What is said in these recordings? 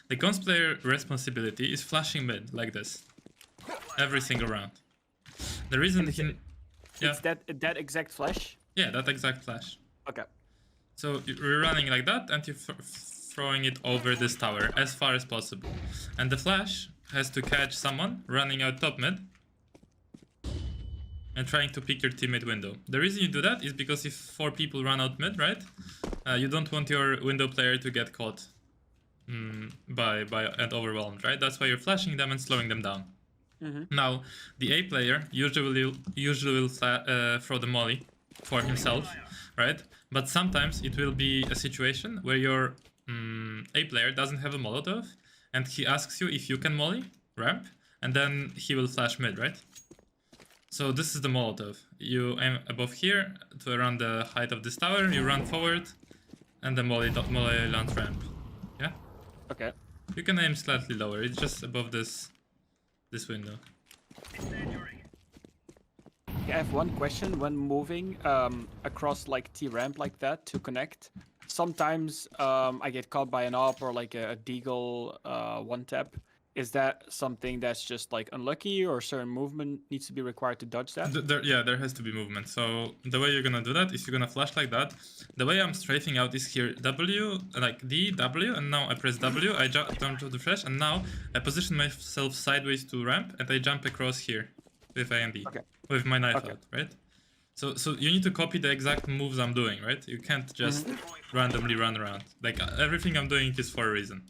The cons player responsibility is flashing mid like this every single round. The reason it's that exact flash. Yeah, that exact flash. Okay. So you're running like that, and you're throwing it over this tower as far as possible. And the flash has to catch someone running out top mid and trying to pick your teammate window. The reason you do that is because if 4 people run out mid, right? You don't want your window player to get caught by and overwhelmed, right? That's why you're flashing them and slowing them down. Now, the A player usually will throw the molly for himself, right? But sometimes it will be a situation where your A player doesn't have a Molotov, and he asks you if you can molly ramp, and then he will flash mid, right? So this is the Molotov. You aim above here to around the height of this tower, you run forward, and the molly lands ramp. Yeah? Okay. You can aim slightly lower, it's just above this window. I have one question. When moving across like T-ramp like that to connect, sometimes I get caught by an op or like a deagle one-tap. Is that something that's just like unlucky, or certain movement needs to be required to dodge that? There has to be movement. So the way you're gonna do that is you're gonna flash like that. The way I'm strafing out is here W, like D, W, and now I press W, I jump to the flash, and now I position myself sideways to ramp, and I jump across here with A and D, with my knife out, right? So you need to copy the exact moves I'm doing, right? You can't just randomly run around. Like everything I'm doing is for a reason.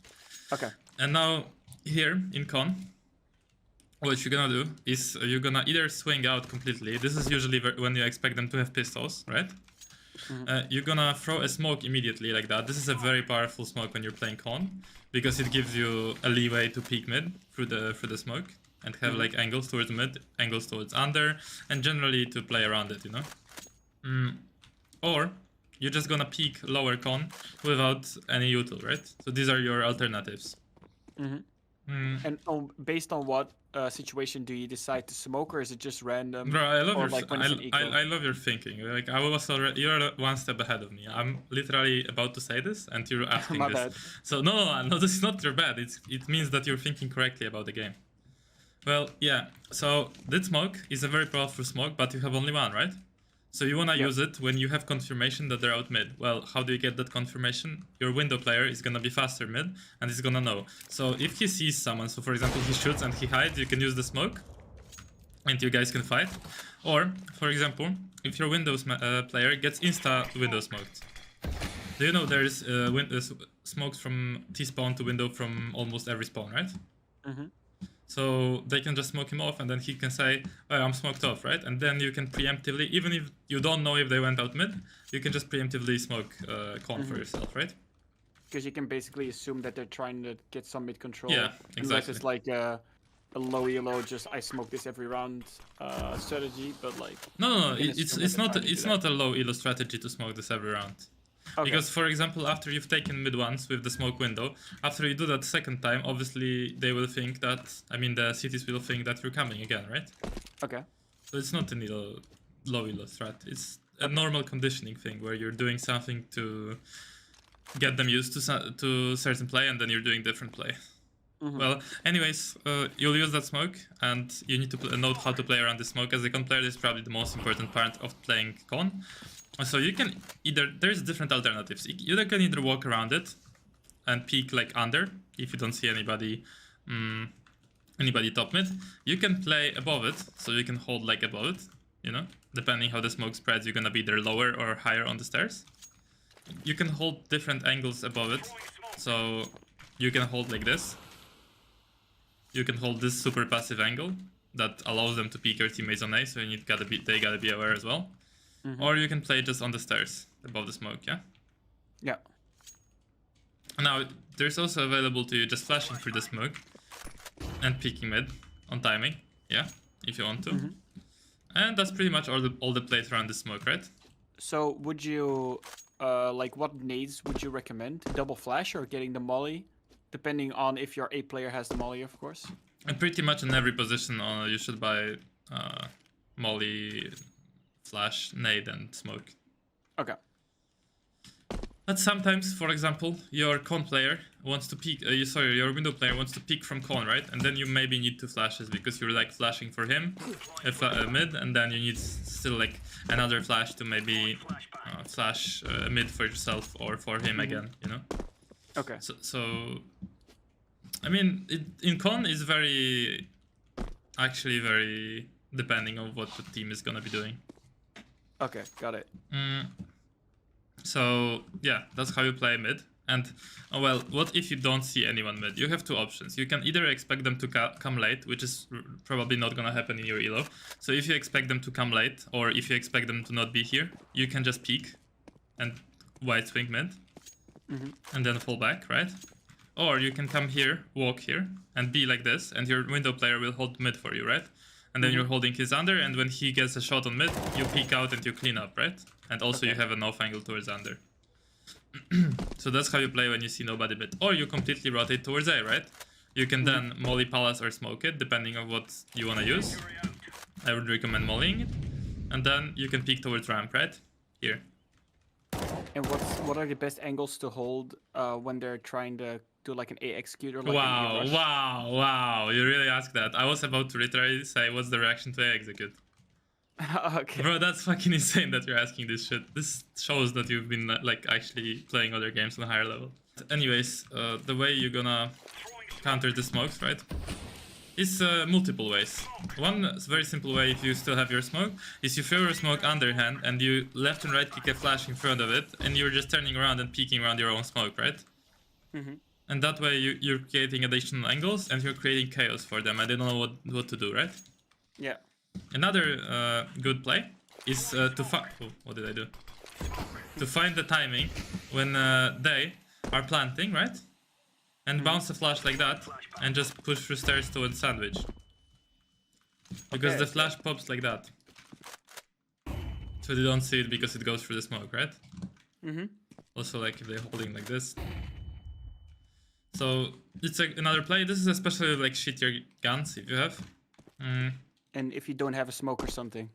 Okay. And now here in con, what you're gonna do is you're gonna either swing out completely. This is usually when you expect them to have pistols, right? You're gonna throw a smoke immediately like that. This is a very powerful smoke when you're playing con, because it gives you a leeway to peek mid through the smoke and have like angles towards mid, angles towards under, and generally to play around it, you know? Or you're just gonna peek lower con without any util, right? So these are your alternatives. And based on what situation do you decide to smoke, or is it just random? Bro, I love I love your thinking. Like I was already, you're one step ahead of me. I'm literally about to say this, and you're asking My this. bad. So no, this is not your bad. It means that you're thinking correctly about the game. Well, yeah. So this smoke is a very powerful smoke, but you have only one, right? So you wanna use it when you have confirmation that they're out mid. Well, how do you get that confirmation? Your window player is gonna be faster mid, and he's gonna know. So if he sees someone, so for example he shoots and he hides, you can use the smoke, and you guys can fight. Or, for example, if your Windows player gets insta window smoked. Do you know there's smokes from T-spawn to window from almost every spawn, right? So they can just smoke him off, and then he can say, oh, I'm smoked off, right? And then you can preemptively, even if you don't know if they went out mid, you can just preemptively smoke con for yourself, right? Because you can basically assume that they're trying to get some mid control. Yeah, exactly. Unless it's like a low elo, just I smoke this every round strategy, but like... No, it's not a low elo strategy to smoke this every round. Okay. Because, for example, after you've taken mid once with the smoke window, after you do that second time, obviously they will think that, I mean, the cities will think that you're coming again, right? Okay. So it's not a low elo strat. It's a normal conditioning thing where you're doing something to get them used to certain play, and then you're doing different play. Well, anyways, you'll use that smoke, and you need to know how to play around the smoke. As a con player, this is probably the most important part of playing con. So you can there's different alternatives. You can either walk around it and peek like under if you don't see anybody top mid. You can play above it, so you can hold like above it, you know, depending how the smoke spreads, you're gonna be either lower or higher on the stairs. You can hold different angles above it, so you can hold like this. You can hold this super passive angle that allows them to peek your teammates on A, so they gotta be aware as well. Or you can play just on the stairs above the smoke, yeah? Yeah. Now, there's also available to you just flashing through the smoke and peeking mid on timing, yeah, if you want to. And that's pretty much all the plays around the smoke, right? So would you, like what nades would you recommend? Double flash or getting the molly? Depending on if your A player has the molly, of course. And pretty much in every position you should buy molly, flash, nade, and smoke. Okay. But sometimes, for example, your con player wants to peek. Your window player wants to peek from con, right? And then you maybe need 2 flashes because you're like flashing for him, mid, and then you need still like another flash to maybe flash mid for yourself or for him again. You know? Okay. So I mean, in con is very depending on what the team is gonna be doing. Okay, got it. So yeah, that's how you play mid. And well, what if you don't see anyone mid? You have 2 options. You can either expect them to come late, which is probably not gonna happen in your elo. So if you expect them to come late, or if you expect them to not be here, you can just peek and wide swing mid, and then fall back, right? Or you can come here, walk here, and be like this, and your window player will hold mid for you, right? And then you're holding his under, and when he gets a shot on mid, you peek out and you clean up, right? And also you have an off angle towards under. So that's how you play when you see nobody mid. Or you completely rotate towards A, right? You can then molly palace or smoke it, depending on what you want to use. I would recommend mollying it. And then you can peek towards ramp, right? Here. And what are the best angles to hold when they're trying to do like an A execute or like Wow, an A rush? wow, you really asked that. I was about to literally say what's the reaction to A execute. Okay. Bro, that's fucking insane that you're asking this shit. This shows that you've been like actually playing other games on a higher level. Anyways, the way you're gonna counter the smokes, right, is multiple ways. One very simple way, if you still have your smoke, is you throw your smoke underhand and you left and right kick a flash in front of it, and you're just turning around and peeking around your own smoke, right? And that way you're creating additional angles and you're creating chaos for them and they don't know what to do, right? Yeah. Another good play is to find... Oh, what did I do? To find the timing when they are planting, right? And bounce a flash like that and just push through stairs towards sandwich. Because the flash pops like that. So they don't see it because it goes through the smoke, right? Also, like if they're holding like this. So it's another play. This is especially like shittier guns if you have. And if you don't have a smoke or something.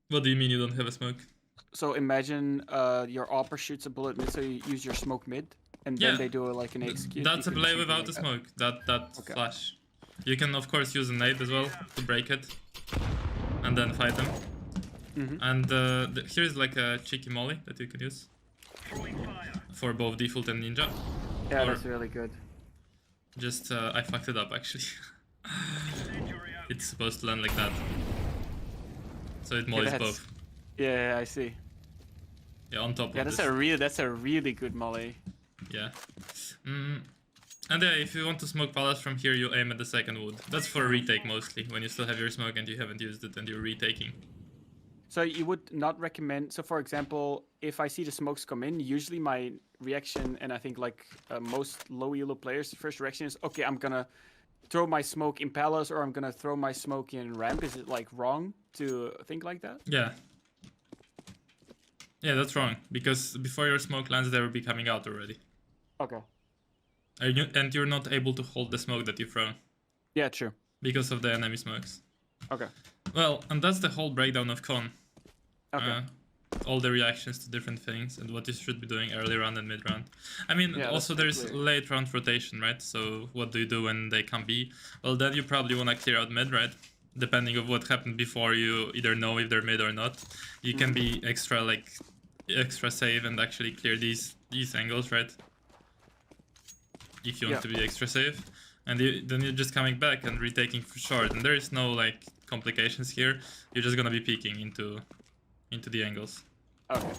What do you mean you don't have a smoke? So imagine your AWPer shoots a bullet mid, so you use your smoke mid, and then they do like an execute. That's a play without the smoke. That flash. You can of course use a nade as well to break it, and then fight them. And here's like a cheeky molly that you can use for both default and ninja. Yeah, that's really good. Just I fucked it up actually. It's supposed to land like that. So it mollies both. Yeah, I see. Yeah, on top of this. That's a really good molly. Yeah. And yeah, if you want to smoke palace from here, you aim at the second wood. That's for a retake mostly, when you still have your smoke and you haven't used it and you're retaking. So you would not recommend... So for example, if I see the smokes come in, usually my reaction, and I think like most low elo players, the first reaction is, okay, I'm gonna throw my smoke in palace or I'm gonna throw my smoke in ramp. Is it like wrong to think like that? Yeah. Yeah, that's wrong, because before your smoke lands, they will be coming out already. Okay. And you're not able to hold the smoke that you throw. Yeah, true. Because of the enemy smokes. Okay. Well, and that's the whole breakdown of con. Okay. All the reactions to different things and what you should be doing early round and mid round. I mean, yeah, also there's late round rotation, right? So what do you do when they come B? Well, then you probably want to clear out mid, right? Depending on what happened before, you either know if they're mid or not. You can be extra safe and actually clear these angles, right? If you want to be extra safe. And then you're just coming back and retaking for short. And there is no like complications here. You're just gonna be peeking into the angles. Okay.